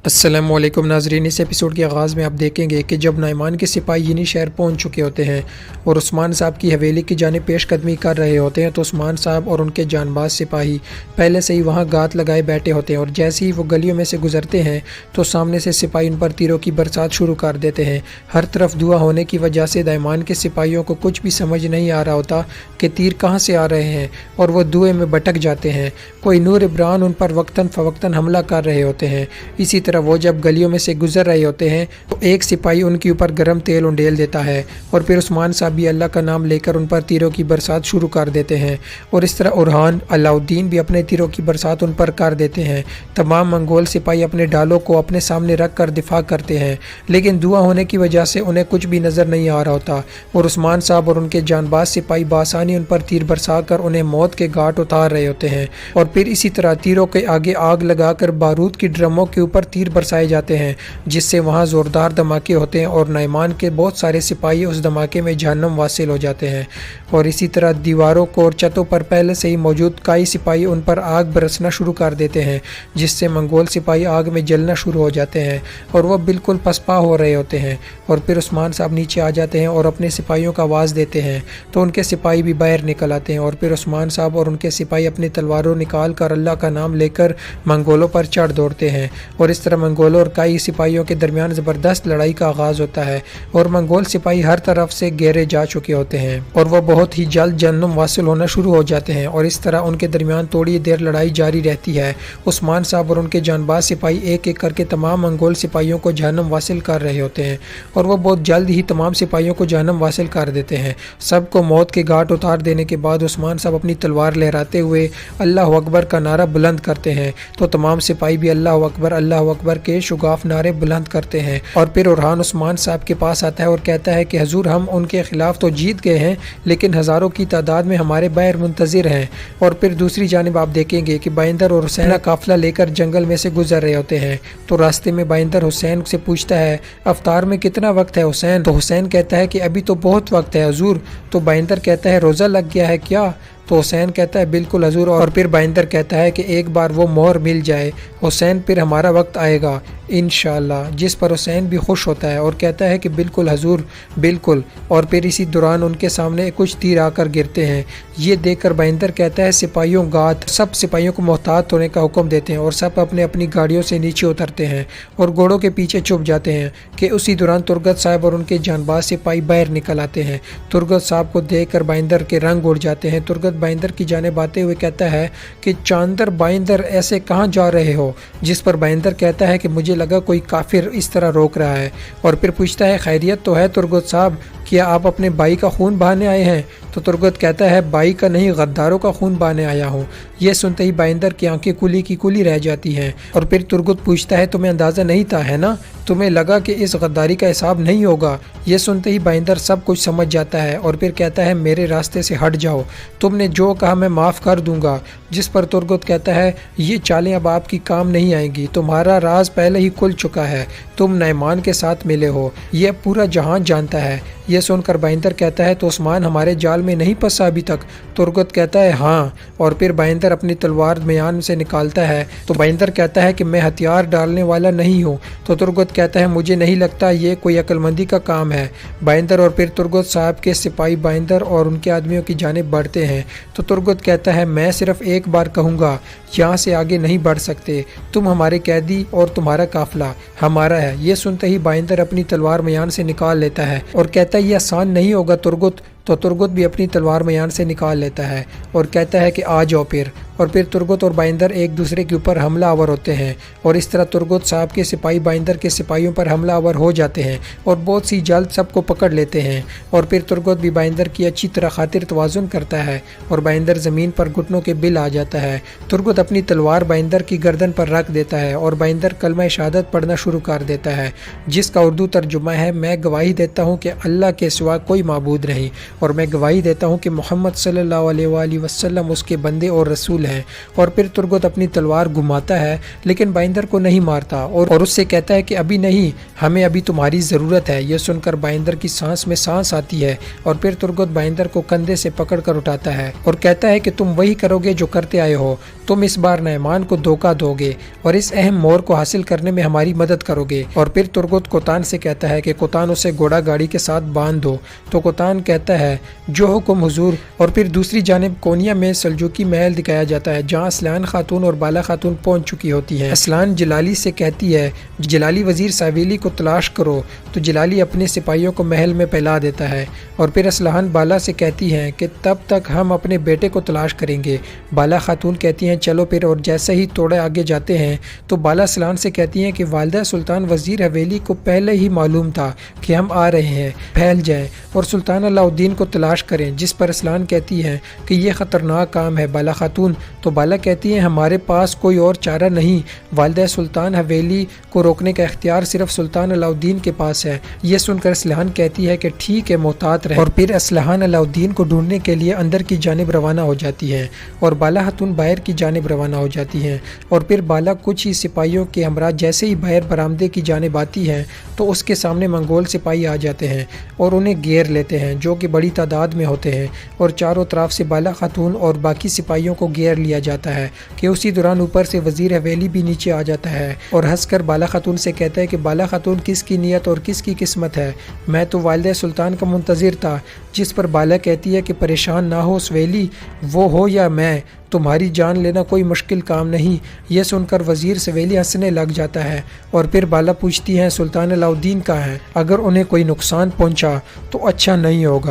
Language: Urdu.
السلام علیکم ناظرین، اس ایپیسوڈ کے آغاز میں آپ دیکھیں گے کہ جب نعمان کے سپاہی ینی شہر پہنچ چکے ہوتے ہیں اور عثمان صاحب کی حویلی کی جانب پیش قدمی کر رہے ہوتے ہیں تو عثمان صاحب اور ان کے جان باز سپاہی پہلے سے ہی وہاں گات لگائے بیٹھے ہوتے ہیں، اور جیسے ہی وہ گلیوں میں سے گزرتے ہیں تو سامنے سے سپاہی ان پر تیروں کی برسات شروع کر دیتے ہیں۔ ہر طرف دھواں ہونے کی وجہ سے نعمان کے سپاہیوں کو کچھ بھی سمجھ نہیں آ رہا ہوتا کہ تیر کہاں سے آ رہے ہیں، اور وہ دھوئے میں بھٹک جاتے ہیں۔ کوئی نور عبران ان پر وقتاً فوقتاً حملہ کر رہے ہوتے ہیں۔ اسی طرح وہ جب گلیوں میں سے گزر رہے ہوتے ہیں تو ایک سپاہی ان کے اوپر گرم تیل انڈیل دیتا ہے، اور پھر عثمان صاحب بھی اللہ کا نام لے کر ان پر تیروں کی برسات شروع کر دیتے ہیں، اور اس طرح اورحان علاؤدین بھی اپنے تیروں کی برسات ان پر کر دیتے ہیں۔ تمام منگول سپاہی اپنے ڈالوں کو اپنے سامنے رکھ کر دفاع کرتے ہیں، لیکن دھواں ہونے کی وجہ سے انہیں کچھ بھی نظر نہیں آ رہا ہوتا، اور عثمان صاحب اور ان کے جان باز سپاہی بآسانی ان پر تیر برسا کر انہیں موت کے گھاٹ اتار رہے ہوتے ہیں، اور پھر اسی طرح تیروں کے آگے آگ لگا کر بارود کی ڈرموں کے اوپر تیر برسائے جاتے ہیں، جس سے وہاں زوردار دھماکے ہوتے ہیں اور نعمان کے بہت سارے سپاہی اس دھماکے میں جہنم واصل ہو جاتے ہیں۔ اور اسی طرح دیواروں کو اور چھتوں پر پہلے سے ہی موجود کئی سپاہی ان پر آگ برسنا شروع کر دیتے ہیں، جس سے منگول سپاہی آگ میں جلنا شروع ہو جاتے ہیں اور وہ بالکل پسپا ہو رہے ہوتے ہیں۔ اور پھر عثمان صاحب نیچے آ جاتے ہیں اور اپنے سپاہیوں کا آواز دیتے ہیں تو ان کے سپاہی بھی باہر نکل آتے ہیں، اور پھر عثمان صاحب اور ان کے سپاہی اپنی تلواروں نکال کر اللہ کا نام لے کر منگولوں پر چڑھ دوڑتے ہیں، اور اس طرح منگولوں اور کئی سپاہیوں کے درمیان زبردست لڑائی کا آغاز ہوتا ہے، اور منگول سپاہی ہر طرف سے گھیرے جا چکے ہوتے ہیں اور وہ بہت ہی جلد جہنم واصل ہونا شروع ہو جاتے ہیں، اور اس طرح ان کے درمیان تھوڑی دیر لڑائی جاری رہتی ہے۔ عثمان صاحب اور ان کے جان باز سپاہی ایک ایک کر کے تمام منگول سپاہیوں کو جہنم واصل کر رہے ہوتے ہیں، اور وہ بہت جلد ہی تمام سپاہیوں کو جہنم واصل کر دیتے ہیں۔ سب کو موت کے گھاٹ اتار دینے کے بعد عثمان صاحب اپنی تلوار لہراتے ہوئے اللہ اکبر کا نعرہ بلند کرتے ہیں تو تمام سپاہی بھی اللہ اکبر کے شگاف نعرے بلند کرتے ہیں، اور پھر اورحان عثمان صاحب کے پاس آتا ہے اور کہتا ہے کہ حضور، ہم ان کے خلاف تو جیت گئے ہیں لیکن ہزاروں کی تعداد میں ہمارے باہر منتظر ہیں۔ اور پھر دوسری جانب آپ دیکھیں گے کہ بائندر اور حسین قافلہ لے کر جنگل میں سے گزر رہے ہوتے ہیں، تو راستے میں بائندر حسین سے پوچھتا ہے افطار میں کتنا وقت ہے حسین؟ تو حسین کہتا ہے کہ ابھی تو بہت وقت ہے حضور۔ تو بائندر کہتا ہے روزہ لگ گیا ہے کیا؟ تو حسین کہتا ہے بالکل حضور، اور پھر بائندر کہتا ہے کہ ایک بار وہ مہر مل جائے حسین، پھر ہمارا وقت آئے گا انشاءاللہ، جس پر حسین بھی خوش ہوتا ہے اور کہتا ہے کہ بالکل حضور بالکل، اور پھر اسی دوران ان کے سامنے کچھ تیر آ کر گرتے ہیں۔ یہ دیکھ کر بائندر کہتا ہے سپاہیوں گات، سب سپاہیوں کو محتاط ہونے کا حکم دیتے ہیں اور سب اپنے اپنی گاڑیوں سے نیچے اترتے ہیں اور گھوڑوں کے پیچھے چھپ جاتے ہیں کہ اسی دوران ترگت صاحب اور ان کے جان باز سپاہی باہر نکل آتے ہیں۔ ترگت صاحب کو دیکھ کر بائندر کے رنگ اڑ جاتے ہیں۔ ترگت بائندر کی جانب آتے ہوئے کہتا ہے کہ چاندر بائندر ایسے کہاں جا رہے ہو؟ جس پر بائندر کہتا ہے کہ مجھے لگا کوئی کافر اس طرح روک رہا ہے، اور پھر پوچھتا ہے خیریت تو ہے ترگت صاحب، کیا آپ اپنے بھائی کا خون بہانے آئے ہیں؟ تو ترگت کہتا ہے بھائی کا نہیں، غداروں کا خون بہانے آیا ہوں۔ یہ سنتے ہی بائندر کی آنکھیں کلی کی کلی رہ جاتی ہیں، اور پھر ترگت پوچھتا ہے تمہیں اندازہ نہیں تھا ہے نا؟ تمہیں لگا کہ اس غداری کا حساب نہیں ہوگا؟ یہ سنتے ہی بائندر سب کچھ سمجھ جاتا ہے اور پھر کہتا ہے میرے راستے سے ہٹ جاؤ، تم نے جو کہا میں معاف کر دوں گا۔ جس پر ترگت کہتا ہے یہ چالیں اب آپ کی کام نہیں آئیں گی، تمہارا راز پہلے ہی کھل چکا ہے، تم نعمان کے ساتھ ملے ہو، یہ پورا جہان جانتا ہے۔ یہ سن کر بائندر کہتا ہے تو عثمان ہمارے جال میں نہیں پھنسا ابھی تک؟ ترگت کہتا ہے ہاں، اور پھر بائندر اپنی تلوار میان سے نکالتا ہے تو بائندر کہتا ہے کہ میں ہتھیار ڈالنے والا نہیں ہوں۔ تو ترگت کہتا ہے مجھے نہیں لگتا یہ کوئی عقل مندی کا کام ہے۔ بائندر اور پھر ترگت صاحب کے سپاہی بائندر اور ان کے آدمیوں کی جانب بڑھتے ہیں تو ترگت کہتا ہے میں صرف ایک بار کہوں گا، یہاں سے آگے نہیں بڑھ سکتے، تم ہمارے قیدی اور تمہارا قافلہ ہمارا ہے۔ یہ سنتے ہی بائندر اپنی تلوار میان سے نکال لیتا ہے اور کہتا ہے یہ آسان نہیں ہوگا ترگت۔ تو ترگت بھی اپنی تلوار میان سے نکال لیتا ہے اور کہتا ہے کہ آ جاؤ پھر، اور پھر ترگت اور بائندر ایک دوسرے کے اوپر حملہ آور ہوتے ہیں، اور اس طرح ترگت صاحب کے سپاہی بائندر کے سپاہیوں پر حملہ آور ہو جاتے ہیں اور بہت سی جلد سب کو پکڑ لیتے ہیں، اور پھر ترگت بھی بائندر کی اچھی طرح خاطر توازن کرتا ہے اور بائندر زمین پر گھٹنوں کے بل آ جاتا ہے۔ ترگت اپنی تلوار بائندر کی گردن پر رکھ دیتا ہے اور بائندر کلمہ شہادت پڑھنا شروع کر دیتا ہے، جس کا اردو ترجمہ ہے میں گواہی دیتا ہوں کہ اللہ کے سوا کوئی معبود نہیں، اور میں گواہی دیتا ہوں کہ محمد صلی اللہ علیہ وآلہ وسلم اس کے بندے اور رسول قبول ہیں۔ اور پھر ترگت اپنی تلوار گھماتا ہے لیکن بائندر کو نہیں مارتا اور اس سے کہتا ہے کہ ابھی نہیں، ہمیں ابھی تمہاری ضرورت ہے۔ یہ سن کر بائندر کی سانس میں سانس آتی ہے اور پھر ترگت بائندر کو کندھے سے پکڑ کر اٹھاتا ہے اور کہتا ہے کہ تم وہی کرو گے جو کرتے آئے ہو، تم اس بار نعمان کو دھوکہ دو گے اور اس اہم مور کو حاصل کرنے میں ہماری مدد کرو گے۔ اور پھر ترگت کوتان سے کہتا ہے کہ کوتان اسے گھوڑا گاڑی کے ساتھ باندھ دو، تو کوتان کہتا ہے جو حکم حضور۔ اور پھر دوسری جانب کونیا میں سلجوقی محل دکھایا جاتا ہے جہاں اسلان خاتون اور بالا خاتون پہنچ چکی ہوتی ہیں۔ اسلان جلالی سے کہتی ہے جلالی وزیر ساویلی کو تلاش کرو، تو جلالی اپنے سپاہیوں کو محل میں پھیلا دیتا ہے۔ اور پھر اسلان بالا سے کہتی ہیں کہ تب تک ہم اپنے بیٹے کو تلاش کریں گے۔ بالا خاتون کہتی ہیں چلو پھر، اور جیسے ہی تھوڑے آگے جاتے ہیں تو بالا اسلان سے کہتی ہیں کہ والدہ سلطان وزیر حویلی کو پہلے ہی معلوم تھا کہ ہم آ رہے ہیں، پھیل جائیں اور سلطان علاء الدین کو تلاش کریں۔ جس پر اسلان کہتی ہیں کہ یہ خطرناک کام ہے بالا خاتون، تو بالا کہتی ہیں ہمارے پاس کوئی اور چارہ نہیں، والدہ سلطان حویلی کو روکنے کا اختیار صرف سلطان علاء الدین کے پاس ہے۔ یہ سن کر اسلحان کہتی ہے کہ ٹھیک ہے، محتاط رہیں، اور پھر اسلحان علاء الدین کو ڈھونڈنے کے لیے اندر کی جانب روانہ ہو جاتی ہیں اور بالا خاتون باہر کی جانب روانہ ہو جاتی ہیں۔ اور پھر بالا کچھ ہی سپاہیوں کے ہمراہ جیسے ہی باہر برآمدے کی جانب آتی ہیں تو اس کے سامنے منگول سپاہی آ جاتے ہیں اور انہیں گھیر لیتے ہیں، جو کہ بڑی تعداد میں ہوتے ہیں، اور چاروں طرف سے بالا خاتون اور باقی سپاہیوں کو گھیر لیا جاتا ہے کہ اسی دوران اوپر سے وزیر حویلی بھی نیچے آ جاتا ہے اور ہنس کر بالا خاتون سے کہتا ہے کہ بالا خاتون کس کی نیت اور کس کی قسمت ہے، میں تو والدہ سلطان کا منتظر تھا۔ جس پر بالا کہتی ہے کہ پریشان نہ ہو سویلی، وہ ہو یا میں، تمہاری جان لینا کوئی مشکل کام نہیں۔ یہ سن کر وزیر سویلی ہنسنے لگ جاتا ہے اور پھر بالا پوچھتی ہیں سلطان علاء الدین کہاں ہیں، اگر انہیں کوئی نقصان پہنچا تو اچھا نہیں ہوگا۔